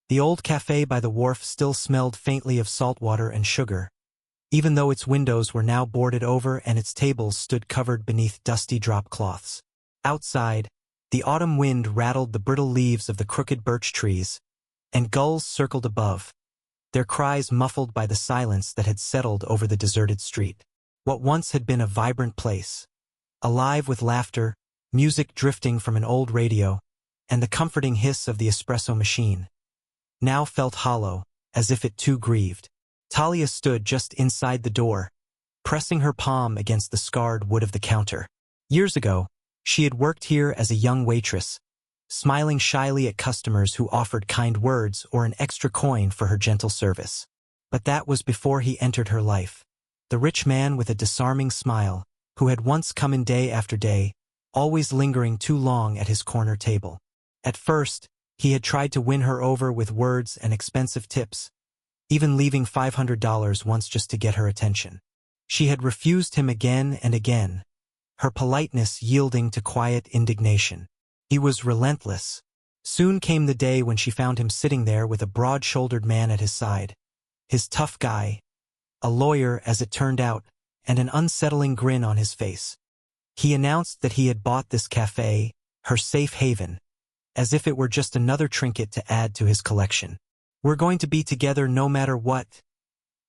The old café by the wharf still smelled faintly of salt water and sugar, even though its windows were now boarded over and its tables stood covered beneath dusty drop cloths. Outside, the autumn wind rattled the brittle leaves of the crooked birch trees, and gulls circled above, their cries muffled by the silence that had settled over the deserted street. What once had been a vibrant place, alive with laughter, music drifting from an old radio, and the comforting hiss of the espresso machine, now felt hollow, as if it too grieved. Talia stood just inside the door, pressing her palm against the scarred wood of the counter. Years ago, she had worked here as a young waitress, smiling shyly at customers who offered kind words or an extra coin for her gentle service. But that was before he entered her life. The rich man with a disarming smile, who had once come in day after day, always lingering too long at his corner table. At first, he had tried to win her over with words and expensive tips, even leaving $500 once just to get her attention. She had refused him again and again, her politeness yielding to quiet indignation. He was relentless. Soon came the day when she found him sitting there with a broad-shouldered man at his side, his tough guy, a lawyer as it turned out, and an unsettling grin on his face. He announced that he had bought this café, her safe haven, as if it were just another trinket to add to his collection. "We're going to be together no matter what,"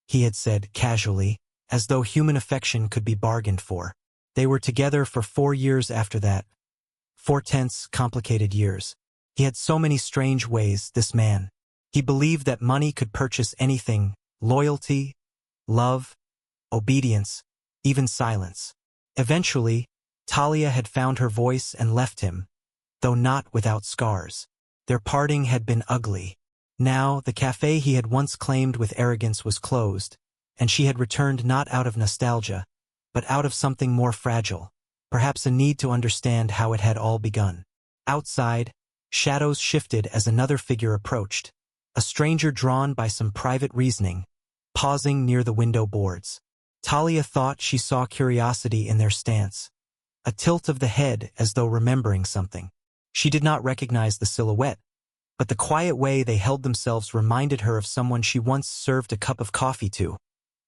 he had said casually, as though human affection could be bargained for. They were together for 4 years after that. 4 tense, complicated years. He had so many strange ways, this man. He believed that money could purchase anything: loyalty, love, obedience, even silence. Eventually, Talia had found her voice and left him, though not without scars. Their parting had been ugly. Now, the café he had once claimed with arrogance was closed, and she had returned not out of nostalgia, but out of something more fragile, perhaps a need to understand how it had all begun. Outside, shadows shifted as another figure approached, a stranger drawn by some private reasoning, pausing near the window boards. Talia thought she saw curiosity in their stance, a tilt of the head as though remembering something. She did not recognize the silhouette, but the quiet way they held themselves reminded her of someone she once served a cup of coffee to,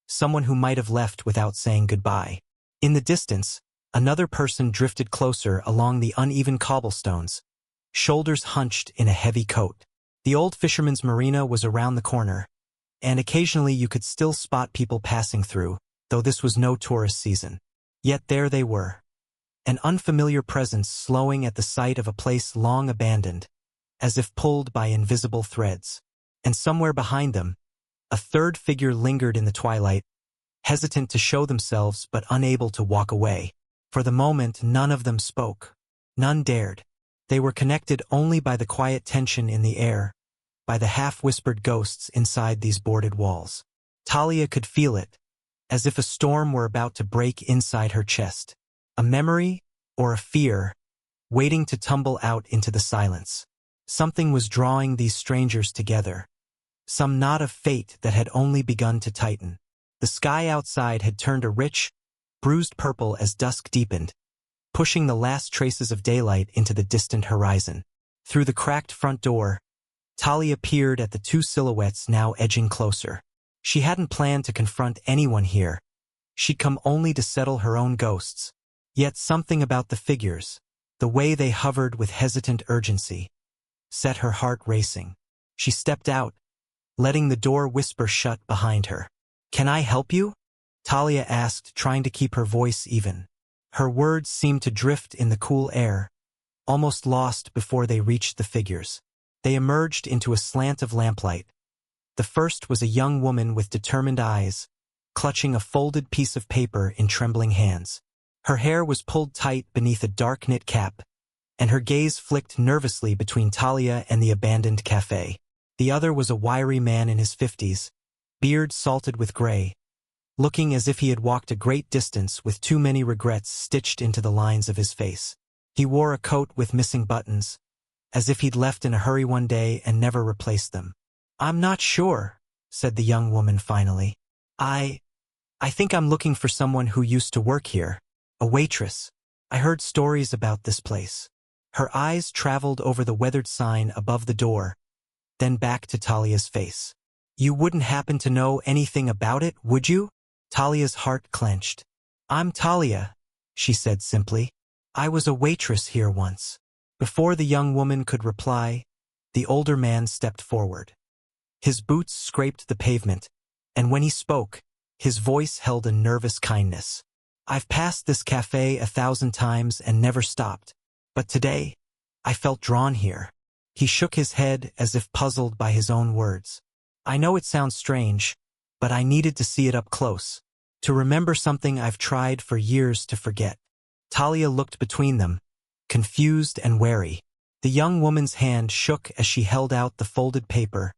someone who might have left without saying goodbye. In the distance, another person drifted closer along the uneven cobblestones, shoulders hunched in a heavy coat. The old fisherman's marina was around the corner, and occasionally you could still spot people passing through, though this was no tourist season. Yet there they were, an unfamiliar presence slowing at the sight of a place long abandoned, as if pulled by invisible threads. And somewhere behind them, a third figure lingered in the twilight, hesitant to show themselves but unable to walk away. For the moment, none of them spoke. None dared. They were connected only by the quiet tension in the air, by the half-whispered ghosts inside these boarded walls. Talia could feel it, as if a storm were about to break inside her chest. A memory, or a fear, waiting to tumble out into the silence. Something was drawing these strangers together, some knot of fate that had only begun to tighten. The sky outside had turned a rich, bruised purple as dusk deepened, pushing the last traces of daylight into the distant horizon. Through the cracked front door, Talia peered at the 2 silhouettes now edging closer. She hadn't planned to confront anyone here. She'd come only to settle her own ghosts. Yet something about the figures, the way they hovered with hesitant urgency, set her heart racing. She stepped out, letting the door whisper shut behind her. "Can I help you?" Talia asked, trying to keep her voice even. Her words seemed to drift in the cool air, almost lost before they reached the figures. They emerged into a slant of lamplight. The first was a young woman with determined eyes, clutching a folded piece of paper in trembling hands. Her hair was pulled tight beneath a dark knit cap, and her gaze flicked nervously between Talia and the abandoned café. The other was a wiry man in his 50s, beard salted with gray, looking as if he had walked a great distance with too many regrets stitched into the lines of his face. He wore a coat with missing buttons, as if he'd left in a hurry one day and never replaced them. "I'm not sure," said the young woman finally. I think I'm looking for someone who used to work here. A waitress. I heard stories about this place." Her eyes traveled over the weathered sign above the door, then back to Talia's face. "You wouldn't happen to know anything about it, would you?" Talia's heart clenched. "I'm Talia," she said simply. "I was a waitress here once." Before the young woman could reply, the older man stepped forward. His boots scraped the pavement, and when he spoke, his voice held a nervous kindness. "I've passed this café 1,000 times and never stopped, but today, I felt drawn here." He shook his head as if puzzled by his own words. "I know it sounds strange, but I needed to see it up close, to remember something I've tried for years to forget." Talia looked between them, confused and wary. The young woman's hand shook as she held out the folded paper,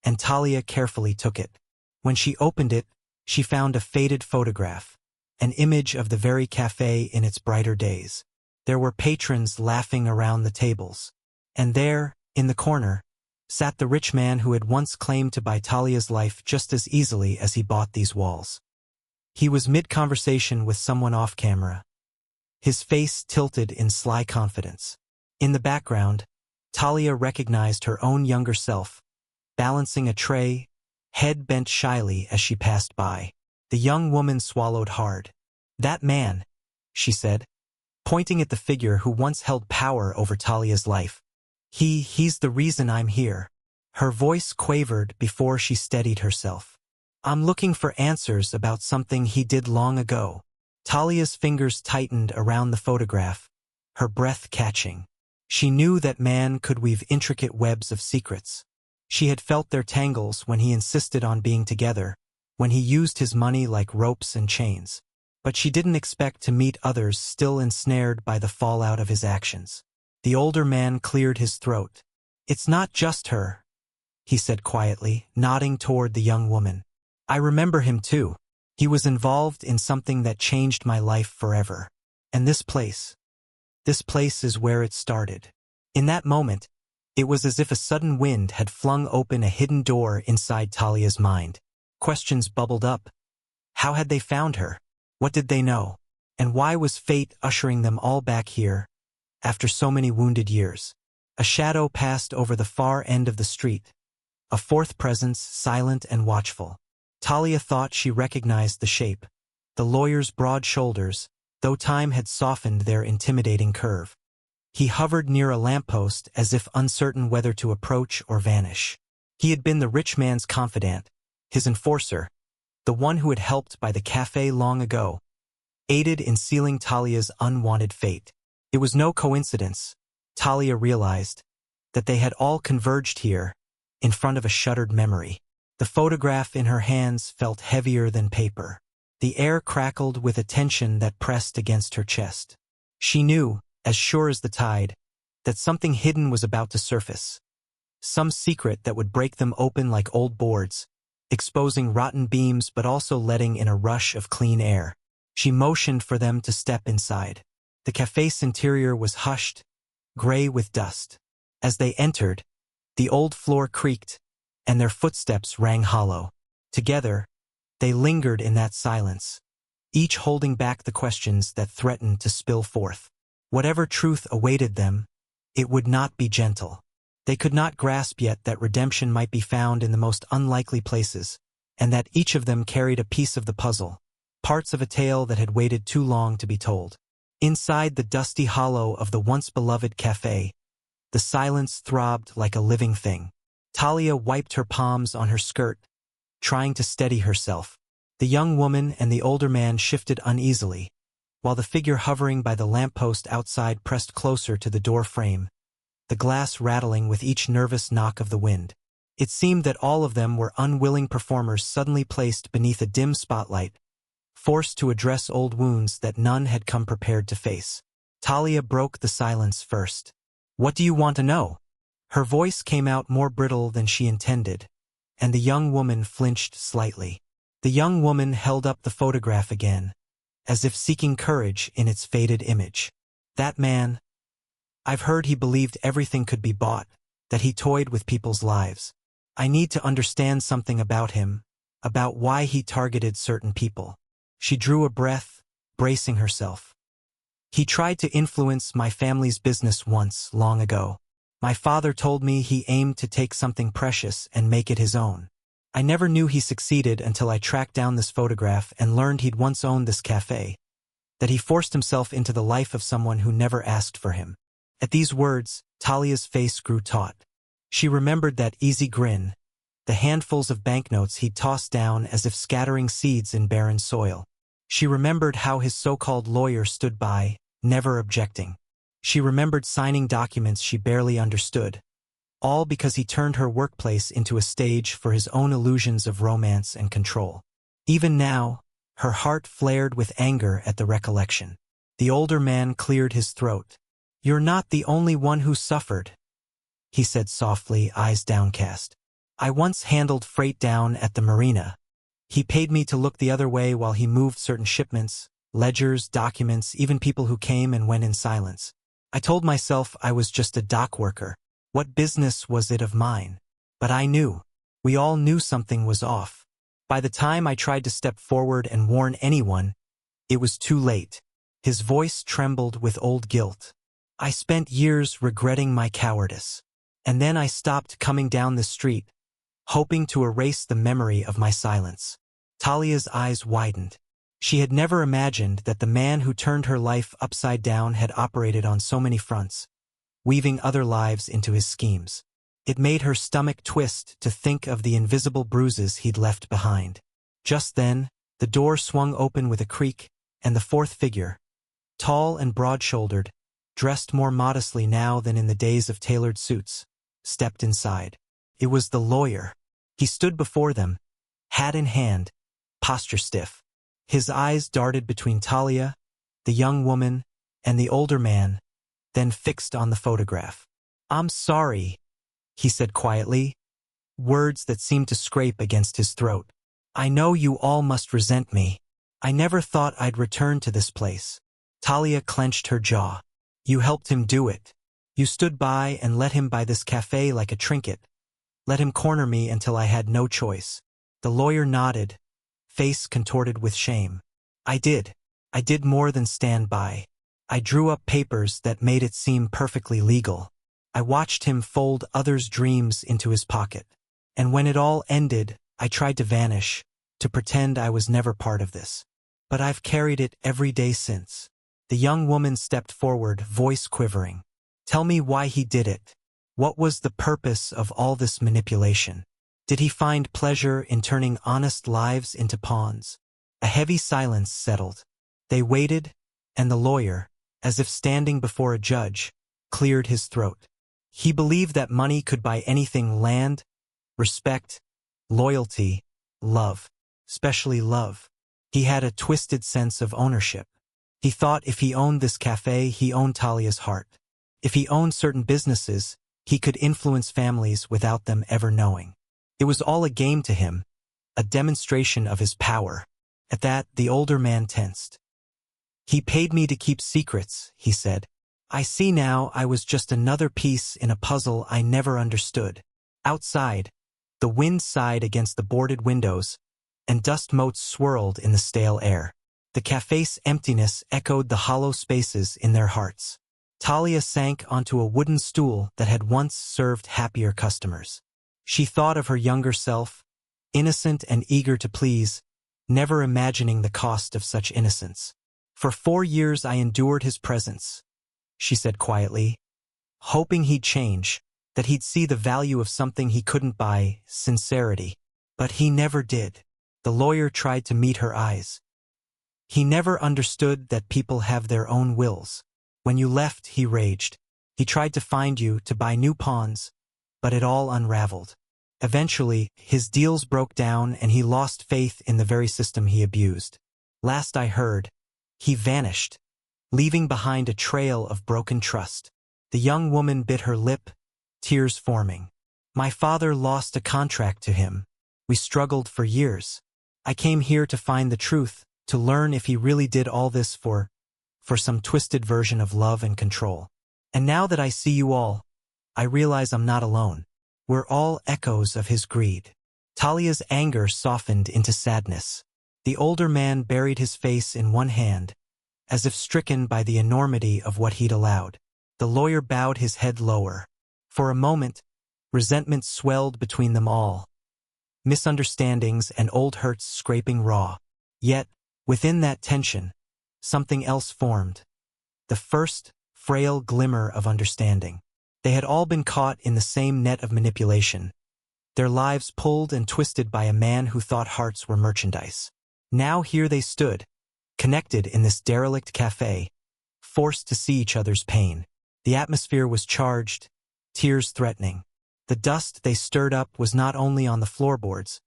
and Talia carefully took it. When she opened it, she found a faded photograph, an image of the very café in its brighter days. There were patrons laughing around the tables, and there, in the corner, sat the rich man who had once claimed to buy Talia's life just as easily as he bought these walls. He was mid-conversation with someone off-camera, his face tilted in sly confidence. In the background, Talia recognized her own younger self, balancing a tray, head bent shyly as she passed by. The young woman swallowed hard. "That man," she said, pointing at the figure who once held power over Talia's life. He's the reason I'm here." Her voice quavered before she steadied herself. "I'm looking for answers about something he did long ago." Talia's fingers tightened around the photograph, her breath catching. She knew that man could weave intricate webs of secrets. She had felt their tangles when he insisted on being together, when he used his money like ropes and chains. But she didn't expect to meet others still ensnared by the fallout of his actions. The older man cleared his throat. "It's not just her," he said quietly, nodding toward the young woman. "I remember him too. He was involved in something that changed my life forever. And this place is where it started." In that moment, it was as if a sudden wind had flung open a hidden door inside Talia's mind. Questions bubbled up. How had they found her? What did they know? And why was fate ushering them all back here, after so many wounded years? A shadow passed over the far end of the street, a fourth presence silent and watchful. Talia thought she recognized the shape, the lawyer's broad shoulders, though time had softened their intimidating curve. He hovered near a lamppost as if uncertain whether to approach or vanish. He had been the rich man's confidant, his enforcer, the one who had helped by the café long ago, aided in sealing Talia's unwanted fate. It was no coincidence, Talia realized, that they had all converged here, in front of a shuttered memory. The photograph in her hands felt heavier than paper. The air crackled with a tension that pressed against her chest. She knew, as sure as the tide, that something hidden was about to surface. Some secret that would break them open like old boards, exposing rotten beams but also letting in a rush of clean air. She motioned for them to step inside. The café's interior was hushed, gray with dust. As they entered, the old floor creaked, and their footsteps rang hollow. Together, they lingered in that silence, each holding back the questions that threatened to spill forth. Whatever truth awaited them, it would not be gentle. They could not grasp yet that redemption might be found in the most unlikely places, and that each of them carried a piece of the puzzle, parts of a tale that had waited too long to be told. Inside the dusty hollow of the once-beloved café, the silence throbbed like a living thing. Talia wiped her palms on her skirt, trying to steady herself. The young woman and the older man shifted uneasily, while the figure hovering by the lamppost outside pressed closer to the door frame, the glass rattling with each nervous knock of the wind. It seemed that all of them were unwilling performers suddenly placed beneath a dim spotlight, forced to address old wounds that none had come prepared to face. Talia broke the silence first. "What do you want to know?" Her voice came out more brittle than she intended, and the young woman flinched slightly. The young woman held up the photograph again, as if seeking courage in its faded image. "That man, I've heard he believed everything could be bought, that he toyed with people's lives. I need to understand something about him, about why he targeted certain people." She drew a breath, bracing herself. "He tried to influence my family's business once, long ago. My father told me he aimed to take something precious and make it his own. I never knew he succeeded until I tracked down this photograph and learned he'd once owned this cafe, that he forced himself into the life of someone who never asked for him. At these words, Talia's face grew taut. She remembered that easy grin, the handfuls of banknotes he'd tossed down as if scattering seeds in barren soil. She remembered how his so-called lawyer stood by, never objecting. She remembered signing documents she barely understood, all because he turned her workplace into a stage for his own illusions of romance and control. Even now, her heart flared with anger at the recollection. The older man cleared his throat. "You're not the only one who suffered," he said softly, eyes downcast. "I once handled freight down at the marina. He paid me to look the other way while he moved certain shipments, ledgers, documents, even people who came and went in silence. I told myself I was just a dock worker. What business was it of mine? But I knew. We all knew something was off. By the time I tried to step forward and warn anyone, it was too late." His voice trembled with old guilt. "I spent years regretting my cowardice. And then I stopped coming down the street, hoping to erase the memory of my silence." Talia's eyes widened. She had never imagined that the man who turned her life upside down had operated on so many fronts, weaving other lives into his schemes. It made her stomach twist to think of the invisible bruises he'd left behind. Just then, the door swung open with a creak, and the fourth figure, tall and broad-shouldered, dressed more modestly now than in the days of tailored suits, stepped inside. It was the lawyer. He stood before them, hat in hand, posture stiff. His eyes darted between Talia, the young woman, and the older man, then fixed on the photograph. "I'm sorry," he said quietly, words that seemed to scrape against his throat. "I know you all must resent me. I never thought I'd return to this place." Talia clenched her jaw. "You helped him do it. You stood by and let him buy this cafe like a trinket. Let him corner me until I had no choice." The lawyer nodded, face contorted with shame. I did more than stand by. I drew up papers that made it seem perfectly legal. I watched him fold others' dreams into his pocket. And when it all ended, I tried to vanish, to pretend I was never part of this. But I've carried it every day since." The young woman stepped forward, voice quivering. "Tell me why he did it. What was the purpose of all this manipulation? Did he find pleasure in turning honest lives into pawns?" A heavy silence settled. They waited, and the lawyer, as if standing before a judge, cleared his throat. He believed that money could buy anything: land, respect, loyalty, love, especially love. He had a twisted sense of ownership. He thought if he owned this cafe, he owned Talia's heart. If he owned certain businesses, he could influence families without them ever knowing. It was all a game to him, a demonstration of his power. At that, the older man tensed. "He paid me to keep secrets," he said. "I see now I was just another piece in a puzzle I never understood." Outside, the wind sighed against the boarded windows, and dust motes swirled in the stale air. The cafe's emptiness echoed the hollow spaces in their hearts. Talia sank onto a wooden stool that had once served happier customers. She thought of her younger self, innocent and eager to please, never imagining the cost of such innocence. "For 4 years I endured his presence," she said quietly, hoping he'd change, that he'd see the value of something he couldn't buy: sincerity. But he never did. The lawyer tried to meet her eyes. "He never understood that people have their own wills. When you left," he raged. "He tried to find you, to buy new pawns, but it all unraveled. Eventually, his deals broke down and he lost faith in the very system he abused. Last I heard, he vanished, leaving behind a trail of broken trust." The young woman bit her lip, tears forming. "My father lost a contract to him. We struggled for years. I came here to find the truth, to learn if he really did all this for some twisted version of love and control. And now that I see you all, I realize I'm not alone. We're all echoes of his greed." Talia's anger softened into sadness. The older man buried his face in one hand, as if stricken by the enormity of what he'd allowed. The lawyer bowed his head lower. For a moment, resentment swelled between them all, misunderstandings and old hurts scraping raw. Yet, within that tension, something else formed. The first, frail glimmer of understanding. They had all been caught in the same net of manipulation, their lives pulled and twisted by a man who thought hearts were merchandise. Now here they stood, connected in this derelict café, forced to see each other's pain. The atmosphere was charged, tears threatening. The dust they stirred up was not only on the floorboards,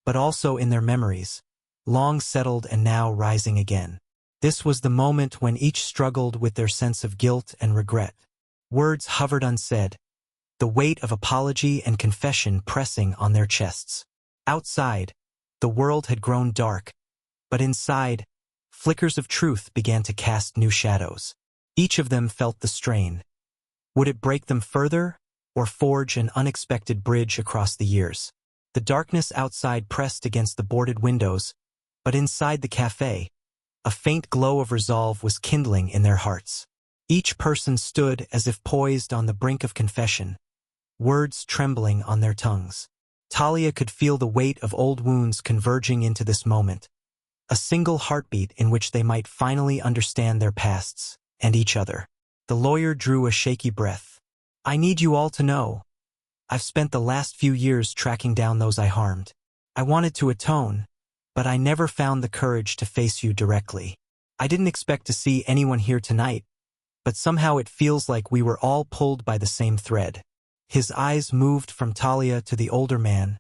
but also in their memories, long settled and now rising again. This was the moment when each struggled with their sense of guilt and regret. Words hovered unsaid, the weight of apology and confession pressing on their chests. Outside, the world had grown dark, but inside, flickers of truth began to cast new shadows. Each of them felt the strain. Would it break them further, or forge an unexpected bridge across the years? The darkness outside pressed against the boarded windows, but inside the café, a faint glow of resolve was kindling in their hearts. Each person stood as if poised on the brink of confession, words trembling on their tongues. Talia could feel the weight of old wounds converging into this moment, a single heartbeat in which they might finally understand their pasts and each other. The lawyer drew a shaky breath. I need you all to know. I've spent the last few years tracking down those I harmed. I wanted to atone, but I never found the courage to face you directly. I didn't expect to see anyone here tonight, but somehow it feels like we were all pulled by the same thread. His eyes moved from Talia to the older man,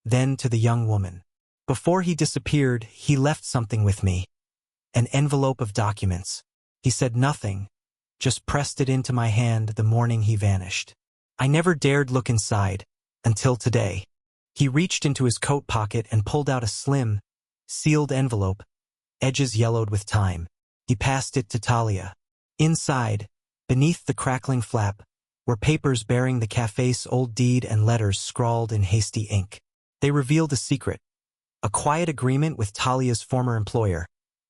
then to the young woman. Before he disappeared, he left something with me. An envelope of documents. He said nothing, just pressed it into my hand the morning he vanished. I never dared look inside, until today. He reached into his coat pocket and pulled out a slim, sealed envelope, edges yellowed with time. He passed it to Talia. Inside, beneath the crackling flap, were papers bearing the café's old deed and letters scrawled in hasty ink. They revealed a secret, a quiet agreement with Talia's former employer,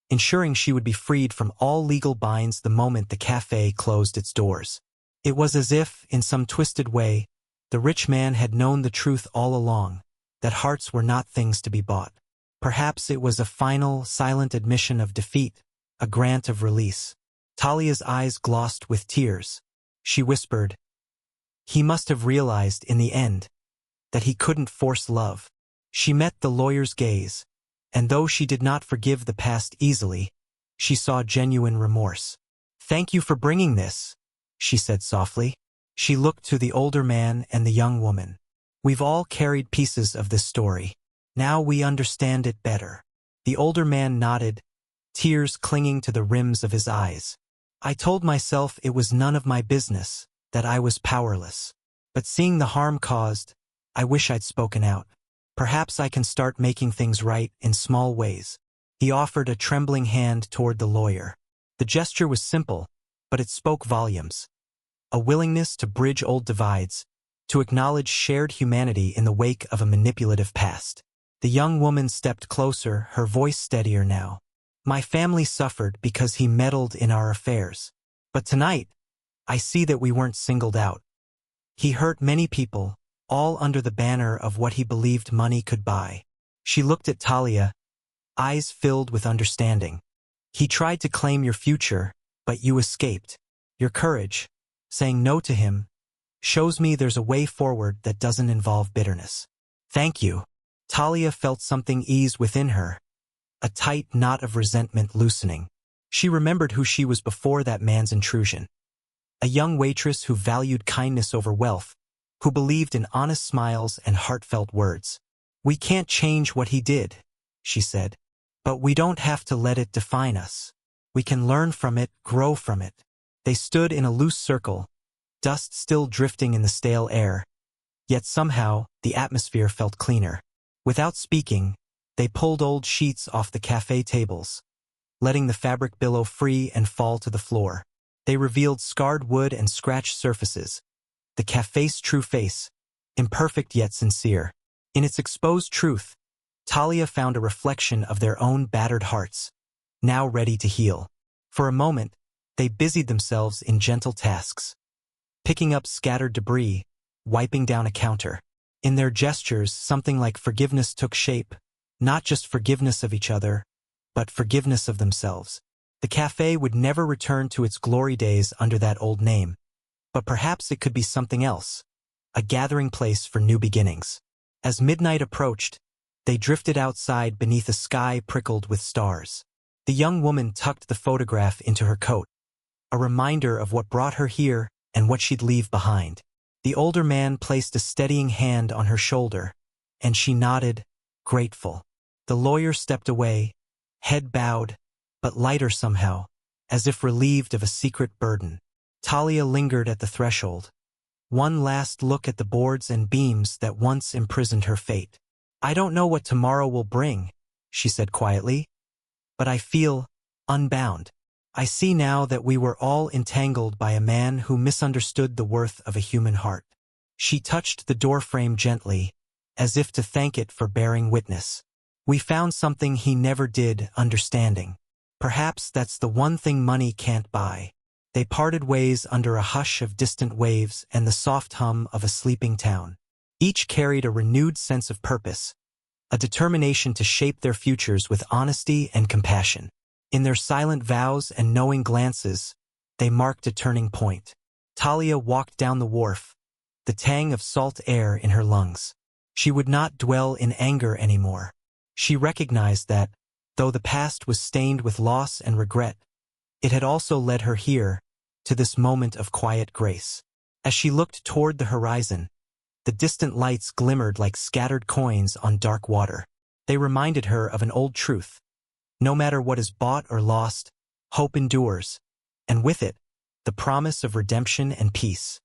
ensuring she would be freed from all legal binds the moment the café closed its doors. It was as if, in some twisted way, the rich man had known the truth all along, that hearts were not things to be bought. Perhaps it was a final, silent admission of defeat, a grant of release. Talia's eyes glossed with tears. She whispered, he must have realized in the end that he couldn't force love. She met the lawyer's gaze, and though she did not forgive the past easily, she saw genuine remorse. Thank you for bringing this, she said softly. She looked to the older man and the young woman. We've all carried pieces of this story. Now we understand it better. The older man nodded, tears clinging to the rims of his eyes. I told myself it was none of my business, that I was powerless. But seeing the harm caused, I wish I'd spoken out. Perhaps I can start making things right in small ways. He offered a trembling hand toward the lawyer. The gesture was simple, but it spoke volumes. A willingness to bridge old divides, to acknowledge shared humanity in the wake of a manipulative past. The young woman stepped closer, her voice steadier now. My family suffered because he meddled in our affairs. But tonight, I see that we weren't singled out. He hurt many people, all under the banner of what he believed money could buy. She looked at Talia, eyes filled with understanding. He tried to claim your future, but you escaped. Your courage, saying no to him, shows me there's a way forward that doesn't involve bitterness. Thank you. Talia felt something ease within her, a tight knot of resentment loosening. She remembered who she was before that man's intrusion. A young waitress who valued kindness over wealth, who believed in honest smiles and heartfelt words. We can't change what he did, she said, but we don't have to let it define us. We can learn from it, grow from it. They stood in a loose circle, dust still drifting in the stale air, yet somehow the atmosphere felt cleaner. Without speaking, they pulled old sheets off the café tables, letting the fabric billow free and fall to the floor. They revealed scarred wood and scratched surfaces, the café's true face, imperfect yet sincere. In its exposed truth, Talia found a reflection of their own battered hearts, now ready to heal. For a moment, they busied themselves in gentle tasks, picking up scattered debris, wiping down a counter. In their gestures, something like forgiveness took shape, not just forgiveness of each other, but forgiveness of themselves. The cafe would never return to its glory days under that old name, but perhaps it could be something else, a gathering place for new beginnings. As midnight approached, they drifted outside beneath a sky prickled with stars. The young woman tucked the photograph into her coat, a reminder of what brought her here and what she'd leave behind. The older man placed a steadying hand on her shoulder, and she nodded, grateful. The lawyer stepped away, head bowed, but lighter somehow, as if relieved of a secret burden. Talia lingered at the threshold. One last look at the boards and beams that once imprisoned her fate. "I don't know what tomorrow will bring," she said quietly, "but I feel unbound. I see now that we were all entangled by a man who misunderstood the worth of a human heart." She touched the doorframe gently, as if to thank it for bearing witness. "We found something he never did, understanding. Perhaps that's the one thing money can't buy." They parted ways under a hush of distant waves and the soft hum of a sleeping town. Each carried a renewed sense of purpose, a determination to shape their futures with honesty and compassion. In their silent vows and knowing glances, they marked a turning point. Talia walked down the wharf, the tang of salt air in her lungs. She would not dwell in anger anymore. She recognized that, though the past was stained with loss and regret, it had also led her here, to this moment of quiet grace. As she looked toward the horizon, the distant lights glimmered like scattered coins on dark water. They reminded her of an old truth. No matter what is bought or lost, hope endures, and with it, the promise of redemption and peace.